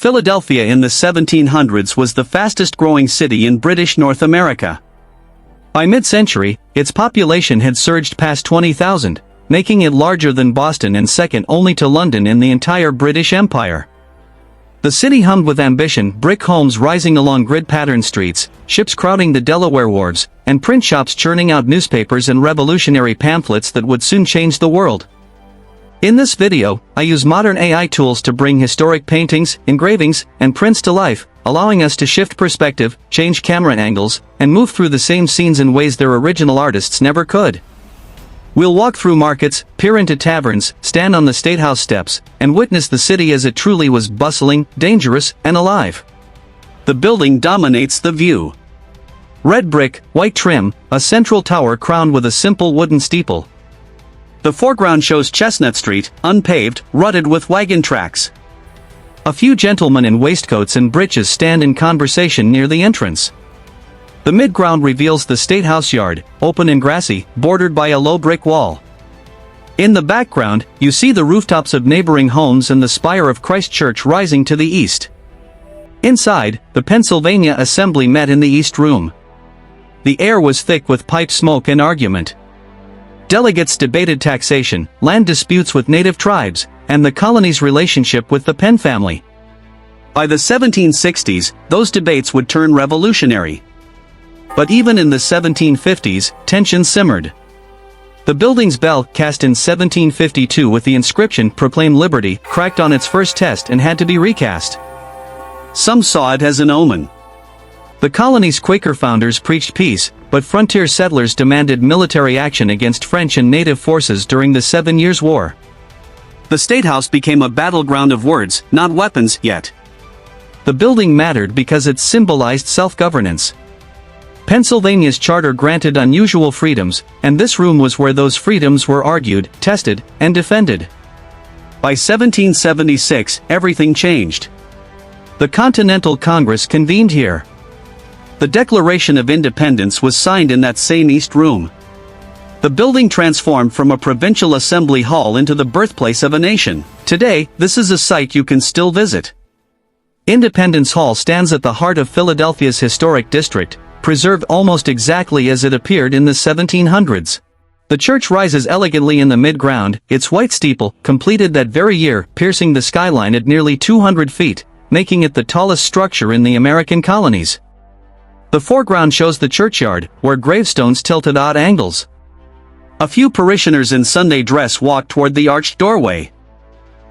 Philadelphia in the 1700s was the fastest-growing city in British North America. By mid-century, its population had surged past 20,000, making it larger than Boston and second only to London in the entire British Empire. The city hummed with ambition, brick homes rising along grid-patterned streets, ships crowding the Delaware wharves, and print shops churning out newspapers and revolutionary pamphlets that would soon change the world. In this video, I use modern AI tools to bring historic paintings, engravings, and prints to life, allowing us to shift perspective, change camera angles, and move through the same scenes in ways their original artists never could. We'll walk through markets, peer into taverns, stand on the State House steps, and witness the city as it truly was: bustling, dangerous, and alive. The building dominates the view. Red brick, white trim, a central tower crowned with a simple wooden steeple. The foreground shows Chestnut Street, unpaved, rutted with wagon tracks. A few gentlemen in waistcoats and breeches stand in conversation near the entrance. The midground reveals the State House yard, open and grassy, bordered by a low brick wall. In the background, you see the rooftops of neighboring homes and the spire of Christ Church rising to the east. Inside, the Pennsylvania Assembly met in the East Room. The air was thick with pipe smoke and argument. Delegates debated taxation, land disputes with native tribes, and the colony's relationship with the Penn family. By the 1760s, those debates would turn revolutionary. But even in the 1750s, tension simmered. The building's bell, cast in 1752 with the inscription "Proclaim Liberty," cracked on its first test and had to be recast. Some saw it as an omen. The colony's Quaker founders preached peace, but frontier settlers demanded military action against French and native forces during the 7 Years' War. The State House became a battleground of words, not weapons, yet. The building mattered because it symbolized self-governance. Pennsylvania's charter granted unusual freedoms, and this room was where those freedoms were argued, tested, and defended. By 1776, everything changed. The Continental Congress convened here. The Declaration of Independence was signed in that same East Room. The building transformed from a provincial assembly hall into the birthplace of a nation. Today, this is a site you can still visit. Independence Hall stands at the heart of Philadelphia's historic district, preserved almost exactly as it appeared in the 1700s. The church rises elegantly in the mid-ground, its white steeple, completed that very year, piercing the skyline at nearly 200 feet, making it the tallest structure in the American colonies. The foreground shows the churchyard, where gravestones tilt at odd angles. A few parishioners in Sunday dress walk toward the arched doorway.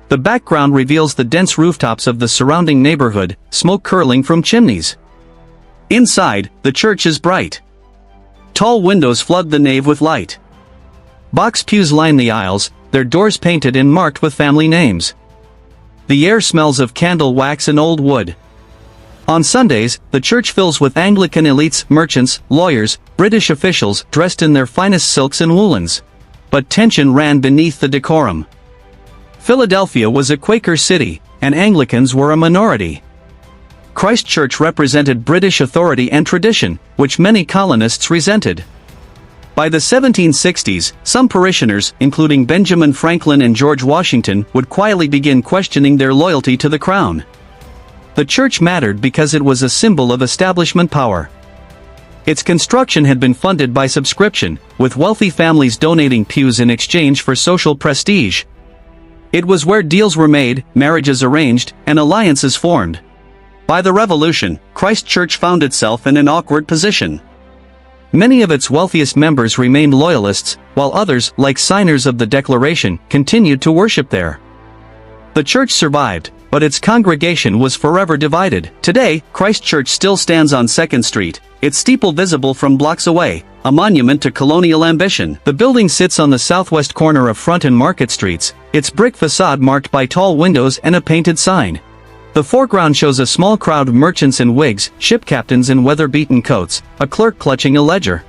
The background reveals the dense rooftops of the surrounding neighborhood, smoke curling from chimneys. Inside, the church is bright. Tall windows flood the nave with light. Box pews line the aisles, their doors painted and marked with family names. The air smells of candle wax and old wood. On Sundays, the church fills with Anglican elites, merchants, lawyers, British officials dressed in their finest silks and woolens. But tension ran beneath the decorum. Philadelphia was a Quaker city, and Anglicans were a minority. Christ Church represented British authority and tradition, which many colonists resented. By the 1760s, some parishioners, including Benjamin Franklin and George Washington, would quietly begin questioning their loyalty to the crown. The church mattered because it was a symbol of establishment power. Its construction had been funded by subscription, with wealthy families donating pews in exchange for social prestige. It was where deals were made, marriages arranged, and alliances formed. By the Revolution, Christ Church found itself in an awkward position. Many of its wealthiest members remained loyalists, while others, like signers of the Declaration, continued to worship there. The church survived, but its congregation was forever divided. Today, Christ Church still stands on 2nd Street, its steeple visible from blocks away, a monument to colonial ambition. The building sits on the southwest corner of Front and Market Streets, its brick facade marked by tall windows and a painted sign. The foreground shows a small crowd of merchants in wigs, ship captains in weather-beaten coats, a clerk clutching a ledger.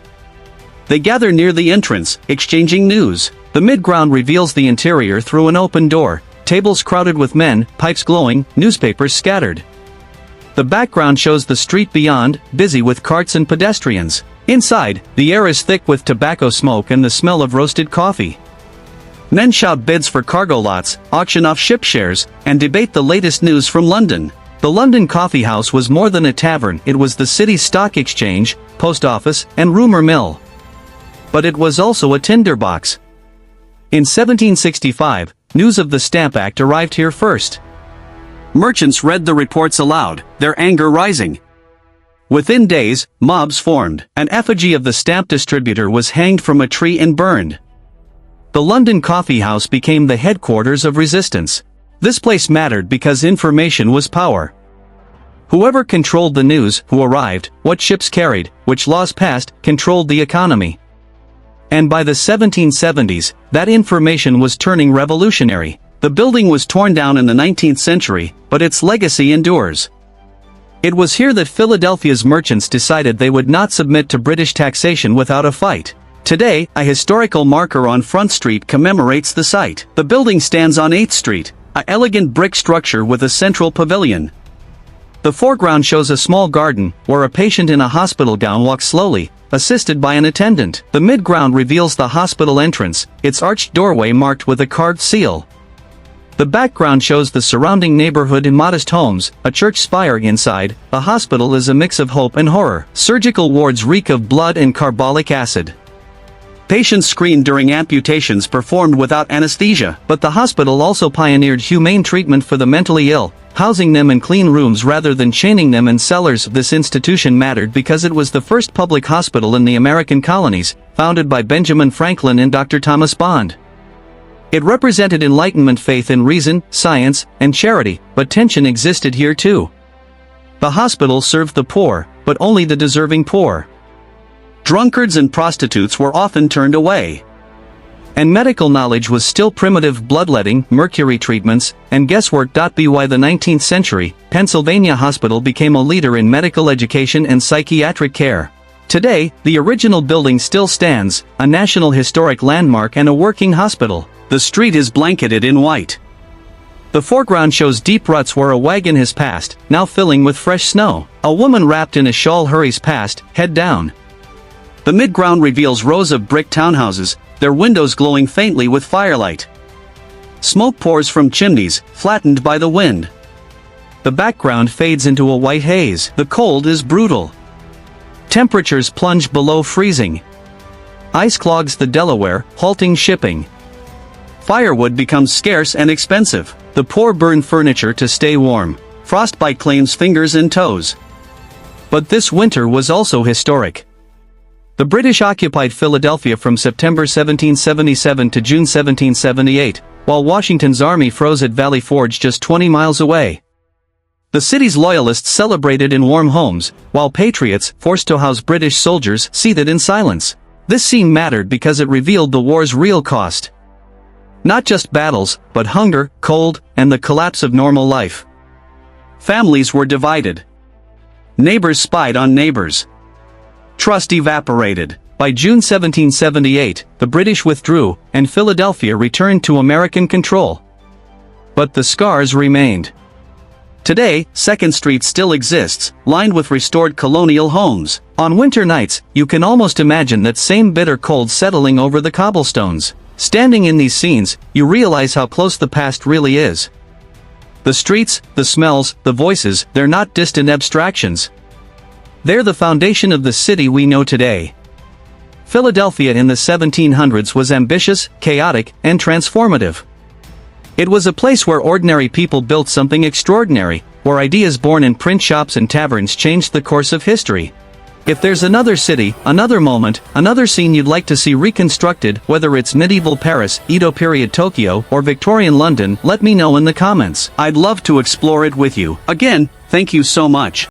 They gather near the entrance, exchanging news. The midground reveals the interior through an open door, tables crowded with men, pipes glowing, newspapers scattered. The background shows the street beyond, busy with carts and pedestrians. Inside, the air is thick with tobacco smoke and the smell of roasted coffee. Men shout bids for cargo lots, auction off ship shares, and debate the latest news from London. The London Coffee House was more than a tavern, it was the city's stock exchange, post office, and rumour mill. But it was also a tinderbox. In 1765, news of the Stamp Act arrived here first. Merchants read the reports aloud, their anger rising. Within days, mobs formed. An effigy of the stamp distributor was hanged from a tree and burned. The London Coffee House became the headquarters of resistance. This place mattered because information was power. Whoever controlled the news, who arrived, what ships carried, which laws passed, controlled the economy. And by the 1770s, that information was turning revolutionary. The building was torn down in the 19th century, but its legacy endures. It was here that Philadelphia's merchants decided they would not submit to British taxation without a fight. Today, a historical marker on Front Street commemorates the site. The building stands on 8th Street, an elegant brick structure with a central pavilion. The foreground shows a small garden, where a patient in a hospital gown walks slowly, assisted by an attendant. The midground reveals the hospital entrance, its arched doorway marked with a carved seal. The background shows the surrounding neighborhood in modest homes, a church spire inside. The hospital is a mix of hope and horror. Surgical wards reek of blood and carbolic acid. Patients screamed during amputations performed without anesthesia, but the hospital also pioneered humane treatment for the mentally ill, housing them in clean rooms rather than chaining them in cellars. This institution mattered because it was the first public hospital in the American colonies, founded by Benjamin Franklin and Dr. Thomas Bond. It represented Enlightenment faith in reason, science, and charity, but tension existed here too. The hospital served the poor, but only the deserving poor. Drunkards and prostitutes were often turned away. And medical knowledge was still primitive: bloodletting, mercury treatments, and guesswork. By the 19th century, Pennsylvania Hospital became a leader in medical education and psychiatric care. Today, the original building still stands, a National Historic Landmark and a working hospital. The street is blanketed in white. The foreground shows deep ruts where a wagon has passed, now filling with fresh snow. A woman wrapped in a shawl hurries past, head down. The midground reveals rows of brick townhouses, their windows glowing faintly with firelight. Smoke pours from chimneys, flattened by the wind. The background fades into a white haze. The cold is brutal. Temperatures plunge below freezing. Ice clogs the Delaware, halting shipping. Firewood becomes scarce and expensive. The poor burn furniture to stay warm. Frostbite claims fingers and toes. But this winter was also historic. The British occupied Philadelphia from September 1777 to June 1778, while Washington's army froze at Valley Forge just 20 miles away. The city's loyalists celebrated in warm homes, while patriots, forced to house British soldiers, seethed in silence. This scene mattered because it revealed the war's real cost. Not just battles, but hunger, cold, and the collapse of normal life. Families were divided. Neighbors spied on neighbors. Trust evaporated. By June 1778, the British withdrew, and Philadelphia returned to American control. But the scars remained. Today, 2nd Street still exists, lined with restored colonial homes. On winter nights, you can almost imagine that same bitter cold settling over the cobblestones. Standing in these scenes, you realize how close the past really is. The streets, the smells, the voices, they're not distant abstractions. They're the foundation of the city we know today. Philadelphia in the 1700s was ambitious, chaotic, and transformative. It was a place where ordinary people built something extraordinary, where ideas born in print shops and taverns changed the course of history. If there's another city, another moment, another scene you'd like to see reconstructed, whether it's medieval Paris, Edo period Tokyo, or Victorian London, let me know in the comments. I'd love to explore it with you. Again, thank you so much.